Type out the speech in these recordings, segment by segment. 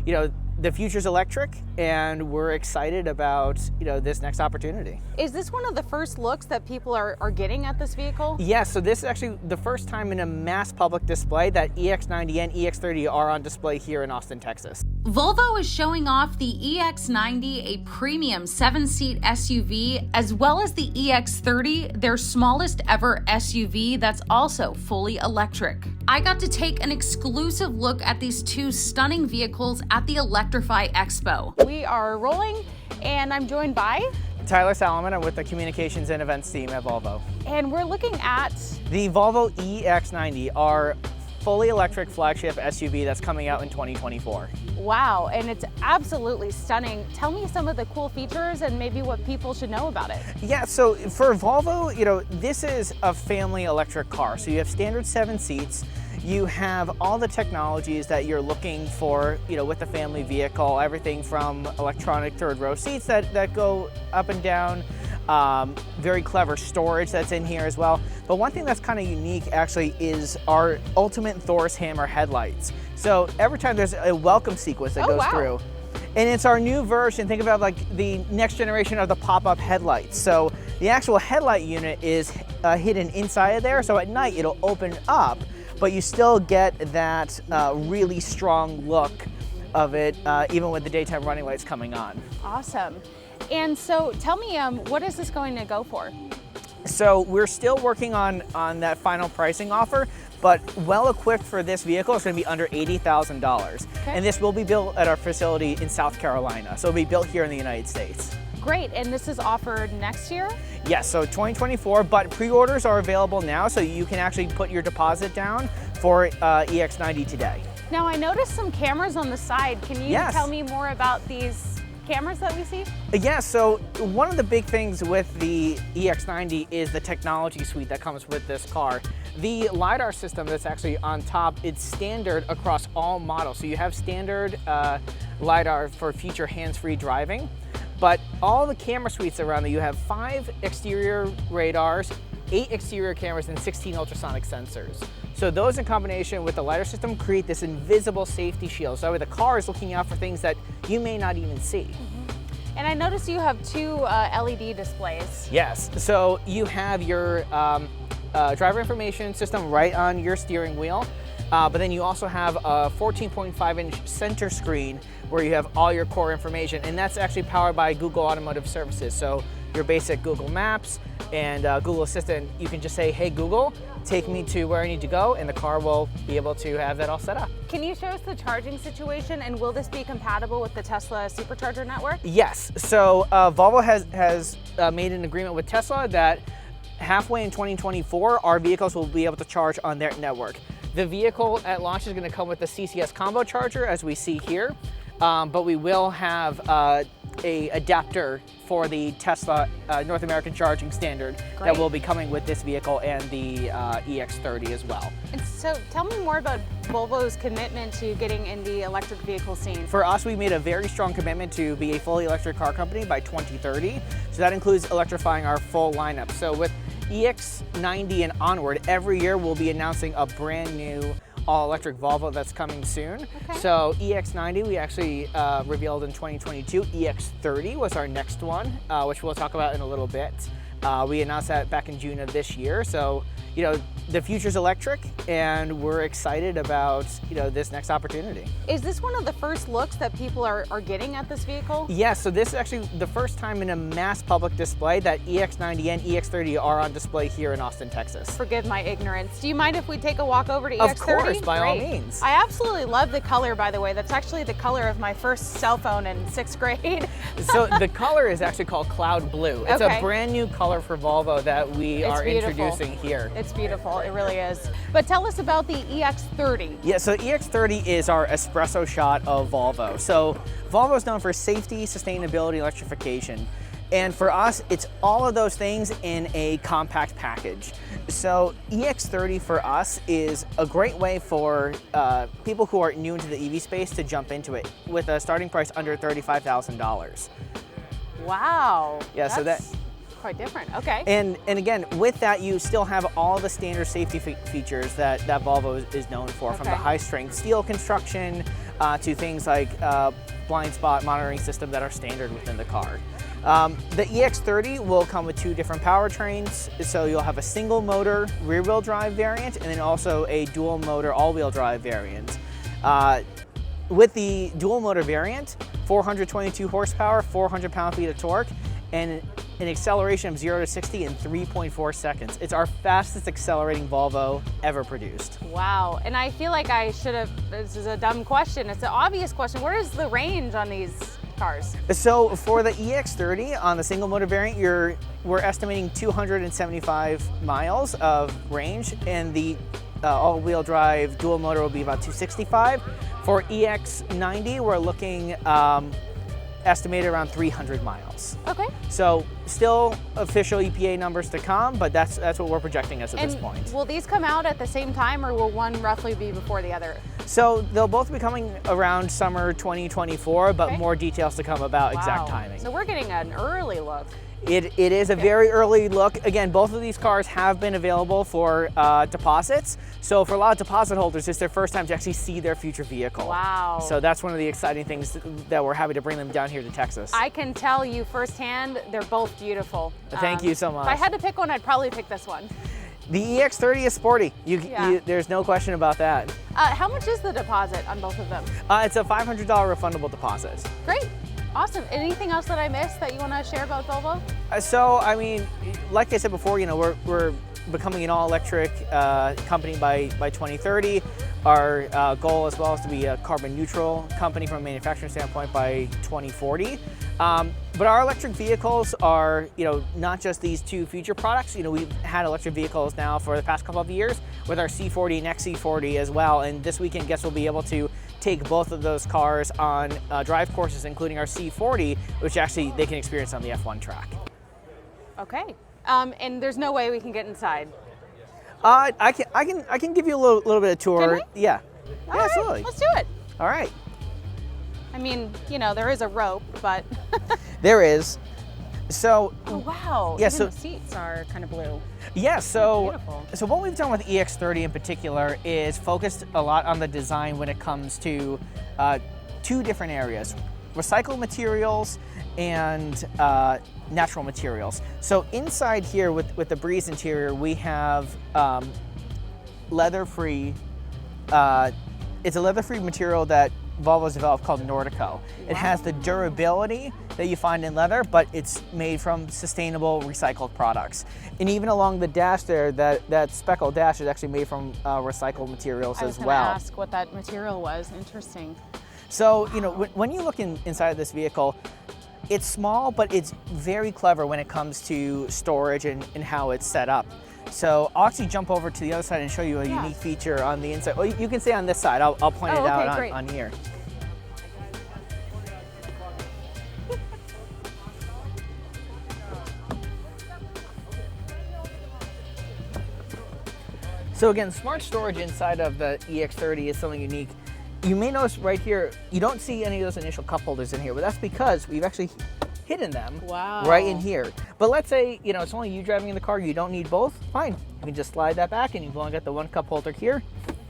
the future's electric, and we're excited about this next opportunity. Is this one of the first looks that people are getting at this vehicle? Yes, so this is actually the first time in a mass public display that EX90 and EX30 are on display here in Austin, Texas. Volvo is showing off the EX90, a premium 7-seat SUV, as well as the EX30, their smallest ever SUV that's also fully electric. I got to take an exclusive look at these two stunning vehicles at the Electrify Expo. We are rolling, and I'm joined by Tyler Salomon. I'm with the communications and events team at Volvo. And we're looking at the Volvo EX90, our fully electric flagship SUV that's coming out in 2024. Wow, and it's absolutely stunning. Tell me some of the cool features and maybe what people should know about it. Yeah, so for Volvo, this is a family electric car. So you have standard 7 seats. You have all the technologies that you're looking for, with the family vehicle, everything from electronic third row seats that go up and down, very clever storage that's in here as well. But one thing that's kind of unique actually is our ultimate Thor's hammer headlights. So every time there's a welcome sequence that goes through. And it's our new version. Think about like the next generation of the pop-up headlights. So the actual headlight unit is hidden inside of there. So at night it'll open up, but you still get that really strong look of it, even with the daytime running lights coming on. Awesome. And so tell me, what is this going to go for? So we're still working on that final pricing offer, but well equipped for this vehicle, it's going to be under $80,000. Okay. And this will be built at our facility in South Carolina. So it'll be built here in the United States. Great, and this is offered next year? Yes, so 2024, but pre-orders are available now, so you can actually put your deposit down for EX90 today. Now I noticed some cameras on the side. Can you tell me more about these cameras that we see? Yeah, so one of the big things with the EX90 is the technology suite that comes with this car. The LiDAR system that's actually on top, it's standard across all models. So you have standard LiDAR for future hands-free driving, but all the camera suites around it, you have 5 exterior radars, 8 exterior cameras, and 16 ultrasonic sensors. So those in combination with the LiDAR system create this invisible safety shield. So the car is looking out for things that you may not even see. Mm-hmm. And I noticed you have 2 LED displays. Yes, so you have your driver information system right on your steering wheel, but then you also have a 14.5-inch center screen where you have all your core information, and that's actually powered by Google Automotive Services. So your basic Google Maps and Google Assistant, you can just say, hey Google, take me to where I need to go, and the car will be able to have that all set up. Can you show us the charging situation, and will this be compatible with the Tesla supercharger network? Yes, so Volvo has made an agreement with Tesla that halfway in 2024, our vehicles will be able to charge on their network. The vehicle at launch is going to come with the CCS combo charger, as we see here, but we will have a adapter for the Tesla North American charging standard that will be coming with this vehicle and the EX30 as well. And so tell me more about Volvo's commitment to getting in the electric vehicle scene. For us, we made a very strong commitment to be a fully electric car company by 2030. So that includes electrifying our full lineup. So with EX90 and onward, every year we'll be announcing a brand new all-electric Volvo that's coming soon. Okay. So EX90 we actually revealed in 2022. EX30 was our next one, which we'll talk about in a little bit. We announced that back in June of this year. So the future's electric, and we're excited about this next opportunity. Is this one of the first looks that people are getting at this vehicle? Yes, so this is actually the first time in a mass public display that EX90 and EX30 are on display here in Austin, Texas. Forgive my ignorance. Do you mind if we take a walk over to EX30? Of course, by all means. I absolutely love the color, by the way. That's actually the color of my first cell phone in 6th grade. So the color is actually called Cloud Blue. It's a brand new color for Volvo that we are introducing here. It's beautiful, it really is. But tell us about the EX30. Yeah, so EX30 is our espresso shot of Volvo. So Volvo is known for safety, sustainability, electrification. And for us, it's all of those things in a compact package. So EX30 for us is a great way for people who are new into the EV space to jump into it with a starting price under $35,000. Wow. Yeah, so that's quite different. Okay. And again, with that, you still have all the standard safety features that Volvo is known for, from the high strength steel construction, to things like blind spot monitoring system that are standard within the car. The EX30 will come with 2 different powertrains, so you'll have a single motor rear-wheel drive variant and then also a dual motor all-wheel drive variant. With the dual motor variant, 422 horsepower, 400 pound-feet of torque, and an acceleration of 0 to 60 in 3.4 seconds. It's our fastest accelerating Volvo ever produced. Wow, and I feel like I should have, this is a dumb question, it's an obvious question. What is the range on these cars? So for the EX30 on the single motor variant, we're estimating 275 miles of range, and the all-wheel drive dual motor will be about 265. For EX90, we're looking estimated around 300 miles. Okay. So still official EPA numbers to come, but that's what we're projecting as of this point. Will these come out at the same time, or will one roughly be before the other? So they'll both be coming around summer 2024, but more details to come about exact timing. So we're getting an early look. It is a very early look. Again, both of these cars have been available for deposits. So for a lot of deposit holders, it's their first time to actually see their future vehicle. Wow. So that's one of the exciting things that we're happy to bring them down here to Texas. I can tell you firsthand, they're both beautiful. Thank you so much. If I had to pick one, I'd probably pick this one. The EX30 is sporty. There's no question about that. How much is the deposit on both of them? It's a $500 refundable deposit. Great. Awesome. Anything else that I missed that you want to share about Volvo? So, I mean, like I said before, we're becoming an all-electric company by 2030. Our goal as well is to be a carbon neutral company from a manufacturing standpoint by 2040. But our electric vehicles are, not just these 2 future products. We've had electric vehicles now for the past couple of years with our C40 and XC40 as well. And this weekend, guests will be able to take both of those cars on drive courses, including our C40, which actually they can experience on the F1 track. Okay. And there's no way we can get inside. I can give you a little bit of tour. Can we? Yeah. All right, Absolutely. let's do it. All right. I mean, there is a rope, but. There is. So. Oh wow. Yeah. Even So the seats are kind of blue. yeah. So. Beautiful. So what we've done with EX30 in particular is focused a lot on the design when it comes to 2 different areas: recycled materials and natural materials. So inside here with the Breeze interior, we have leather-free. It's a leather-free material that Volvo's developed called Nordico. It has the durability that you find in leather, but it's made from sustainable recycled products. And even along the dash there, that speckled dash is actually made from recycled materials as well. I was going to ask what that material was. Interesting. So, when you look inside this vehicle, it's small, but it's very clever when it comes to storage and how it's set up. So I'll actually jump over to the other side and show you a unique feature on the inside. Well, you can stay on this side. I'll point it out on here. So again, smart storage inside of the EX30 is something unique. You may notice right here, you don't see any of those initial cup holders in here, but that's because we've actually hidden them right in here. But let's say, it's only you driving in the car, you don't need both, fine. You can just slide that back and you've only got the 1 cup holder here.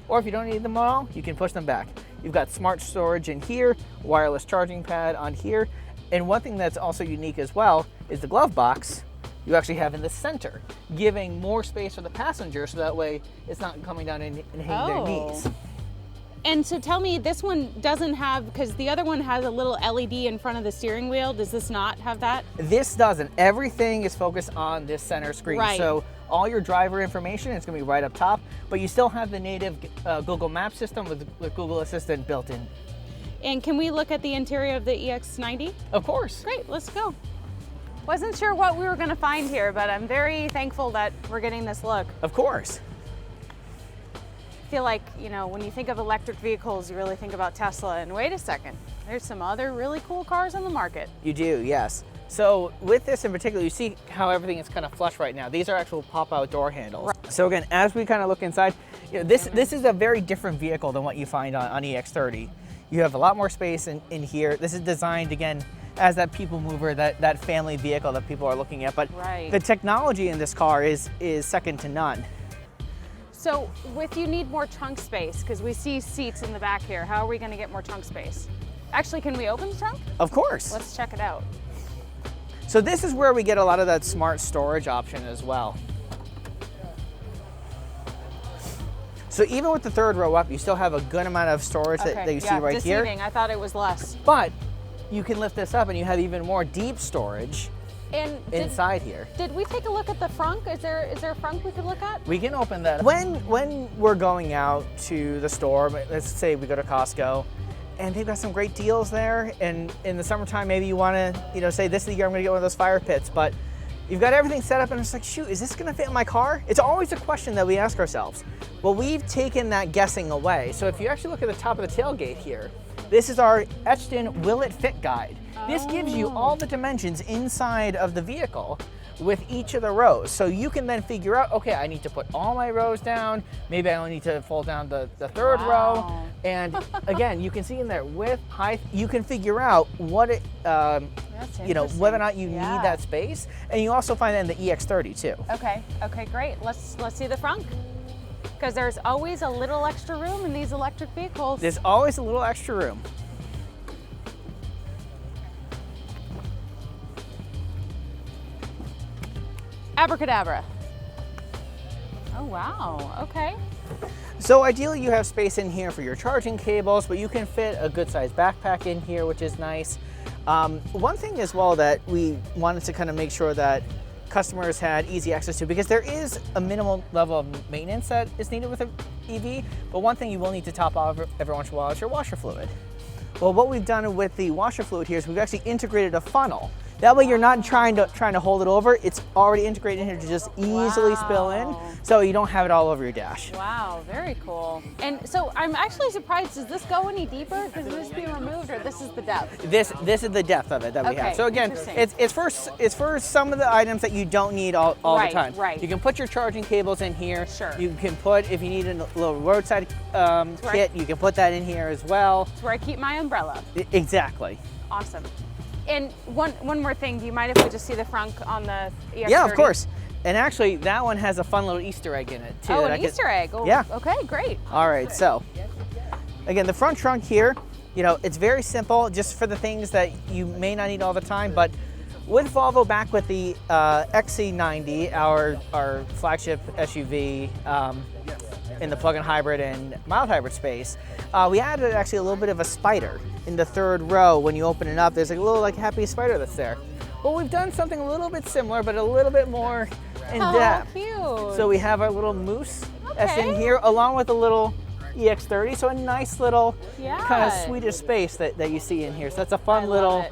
Or if you don't need them at all, you can push them back. You've got smart storage in here, wireless charging pad on here. And one thing that's also unique as well is the glove box you actually have in the center, giving more space for the passenger so that way it's not coming down and hitting their knees. And so tell me, this one doesn't have, because the other one has a little LED in front of the steering wheel. Does this not have that? This doesn't. Everything is focused on this center screen. Right. So all your driver information is going to be right up top, but you still have the native Google Maps system with Google Assistant built in. And can we look at the interior of the EX90? Of course. Great, let's go. Wasn't sure what we were going to find here, but I'm very thankful that we're getting this look. Of course. I feel like, when you think of electric vehicles, you really think about Tesla, and wait a second, there's some other really cool cars on the market. You do, yes. So with this in particular, you see how everything is kind of flush right now. These are actual pop-out door handles. Right. So again, as we kind of look inside, this is a very different vehicle than what you find on EX30. You have a lot more space in here. This is designed, again, as that people mover, that family vehicle that people are looking at. But the technology in this car is second to none. So with you need more trunk space, because we see seats in the back here. How are we gonna get more trunk space? Actually, can we open the trunk? Of course. Let's check it out. So this is where we get a lot of that smart storage option as well. So even with the third row up, you still have a good amount of storage that you see right here. I thought it was less. But you can lift this up and you have even more deep storage inside here. Did we take a look at the frunk? Is there a frunk we could look at? We can open that. When we're going out to the store, let's say we go to Costco, and they've got some great deals there, and in the summertime maybe you want to say this is the year I'm going to get one of those fire pits, but you've got everything set up and it's like, shoot, is this going to fit in my car? It's always a question that we ask ourselves. Well, we've taken that guessing away. So if you actually look at the top of the tailgate here, this is our etched in Will It Fit guide. This gives you all the dimensions inside of the vehicle with each of the rows. So you can then figure out, okay, I need to put all my rows down. Maybe I only need to fold down the third row. And again, you can see in there width, height, you can figure out what it, whether or not you need that space. And you also find that in the EX30 too. Okay, great. Let's see the frunk. Because there's always a little extra room in these electric vehicles. There's always a little extra room. Abracadabra. Oh, wow, okay. So ideally you have space in here for your charging cables, but you can fit a good sized backpack in here, which is nice. One thing as well that we wanted to kind of make sure that customers had easy access to, because there is a minimal level of maintenance that is needed with an EV, but one thing you will need to top off every once in a while is your washer fluid. Well, what we've done with the washer fluid here is we've actually integrated a funnel. That way you're not trying to hold it over. It's already integrated in here to just easily spill in, so you don't have it all over your dash. Wow, very cool. And so I'm actually surprised, does this go any deeper? Because this is being removed, or this is the depth? This is the depth of it that we have. So again, it's for some of the items that you don't need all the time. Right. You can put your charging cables in here. Sure. You can put, if you need a little roadside kit, you can put that in here as well. It's where I keep my umbrella. Exactly. Awesome. And one more thing, do you mind if we just see the frunk on the EX30? Yeah, of course. And actually, that one has a fun little Easter egg in it too. Oh, an Easter egg. Oh, yeah. Okay, great. All right, so again, the front trunk here, it's very simple, just for the things that you may not need all the time. But with Volvo, back with the XC90, our flagship SUV in the plug-in hybrid and mild hybrid space, we added actually a little bit of a spider in the third row. When you open it up, there's a little happy spider that's there. Well, we've done something a little bit similar, but a little bit more in depth. Oh, cute. So we have our little moose that's in here, along with a little EX30. So a nice little kind of Swedish space that you see in here. So that's a fun little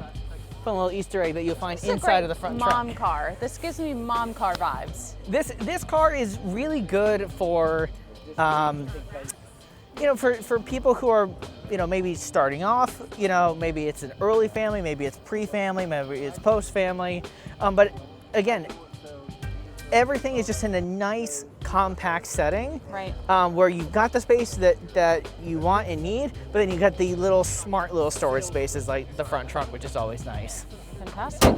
Easter egg that you'll find inside of the front trunk. Mom car. This gives me mom car vibes. This car is really good for for people who are, maybe starting off, maybe it's an early family, maybe it's pre-family, maybe it's post-family. But again, everything is just in a nice, compact setting, right? Where you've got the space that you want and need, but then you got the smart little storage spaces like the front trunk, which is always nice. Fantastic.